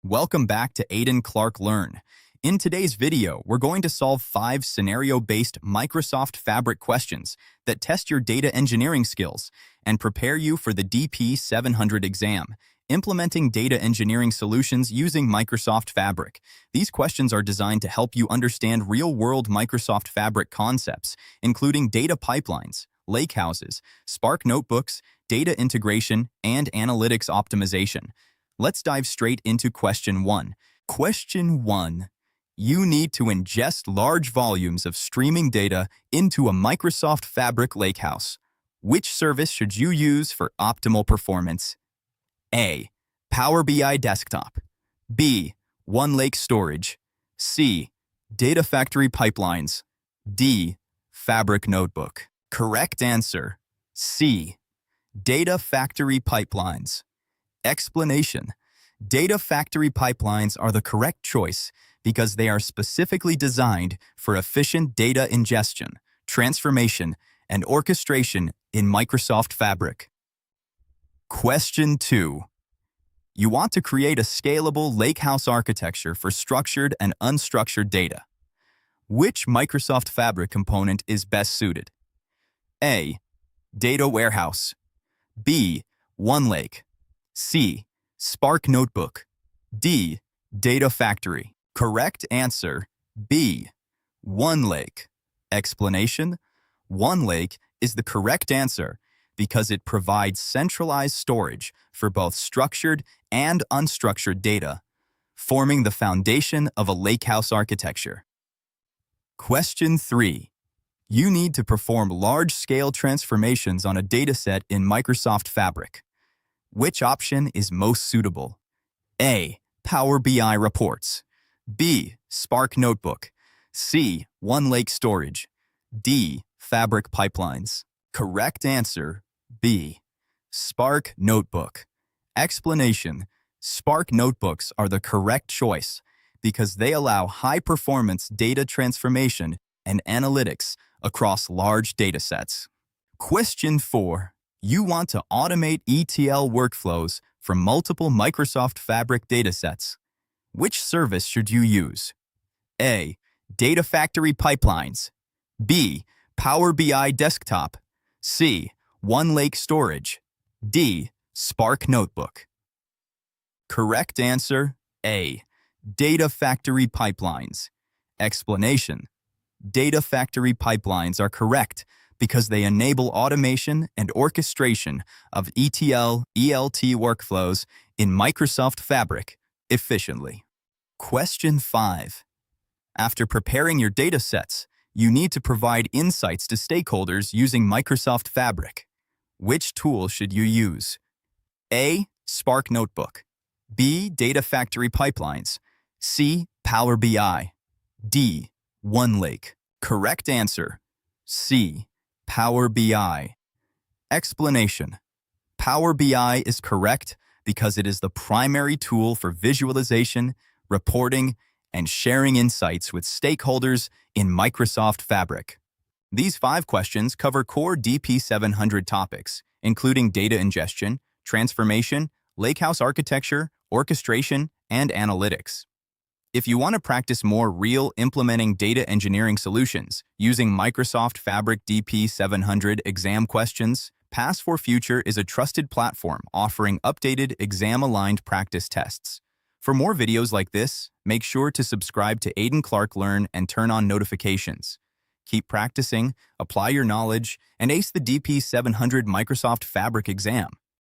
Welcome back to Aiden Clark Learn. In today's video, we're going to solve 5 scenario-based Microsoft Fabric questions that test your data engineering skills and prepare you for the DP-700 exam, implementing data engineering solutions using Microsoft Fabric. These questions are designed to help you understand real-world Microsoft Fabric concepts, including data pipelines, lakehouses, Spark notebooks, data integration, and analytics optimization. Let's dive straight into question 1. Question 1. You need to ingest large volumes of streaming data into a Microsoft Fabric lakehouse. Which service should you use for optimal performance? A. Power BI Desktop. B. OneLake Storage. C. Data Factory Pipelines. D. Fabric Notebook. Correct answer: C. Data Factory Pipelines. Explanation: Data Factory Pipelines are the correct choice because they are specifically designed for efficient data ingestion, transformation, and orchestration in Microsoft Fabric. Question 2. You want to create a scalable lakehouse architecture for structured and unstructured data. Which Microsoft Fabric component is best suited? A. Data Warehouse. B. OneLake. C. Spark Notebook. D. Data Factory. Correct answer: B. OneLake. Explanation: OneLake is the correct answer because it provides centralized storage for both structured and unstructured data, forming the foundation of a lakehouse architecture. Question 3. You need to perform large-scale transformations on a dataset in Microsoft Fabric. Which option is most suitable? A. Power BI Reports. B. Spark Notebook. C. OneLake Storage. D. Fabric Pipelines. Correct answer: B. Spark Notebook. Explanation: Spark Notebooks are the correct choice because they allow high-performance data transformation and analytics across large datasets. Question 4. You want to automate ETL workflows from multiple Microsoft Fabric datasets. Which service should you use? A. Data Factory Pipelines. B. Power BI Desktop. C. OneLake Storage. D. Spark Notebook. Correct answer: A. Data Factory Pipelines. Explanation: Data Factory Pipelines are correct because they enable automation and orchestration of ETL, ELT workflows in Microsoft Fabric efficiently. Question 5. After preparing your data sets, you need to provide insights to stakeholders using Microsoft Fabric. Which tool should you use? A. Spark Notebook. B. Data Factory Pipelines. C. Power BI. D. OneLake. Correct answer: C. Power BI. Explanation: Power BI is correct because it is the primary tool for visualization, reporting, and sharing insights with stakeholders in Microsoft Fabric. These 5 questions cover core DP-700 topics, including data ingestion, transformation, lakehouse architecture, orchestration, and analytics. If you want to practice more real implementing data engineering solutions using Microsoft Fabric DP-700 exam questions, Pass4Future is a trusted platform offering updated exam-aligned practice tests. For more videos like this, make sure to subscribe to Aiden Clark Learn and turn on notifications. Keep practicing, apply your knowledge, and ace the DP-700 Microsoft Fabric exam.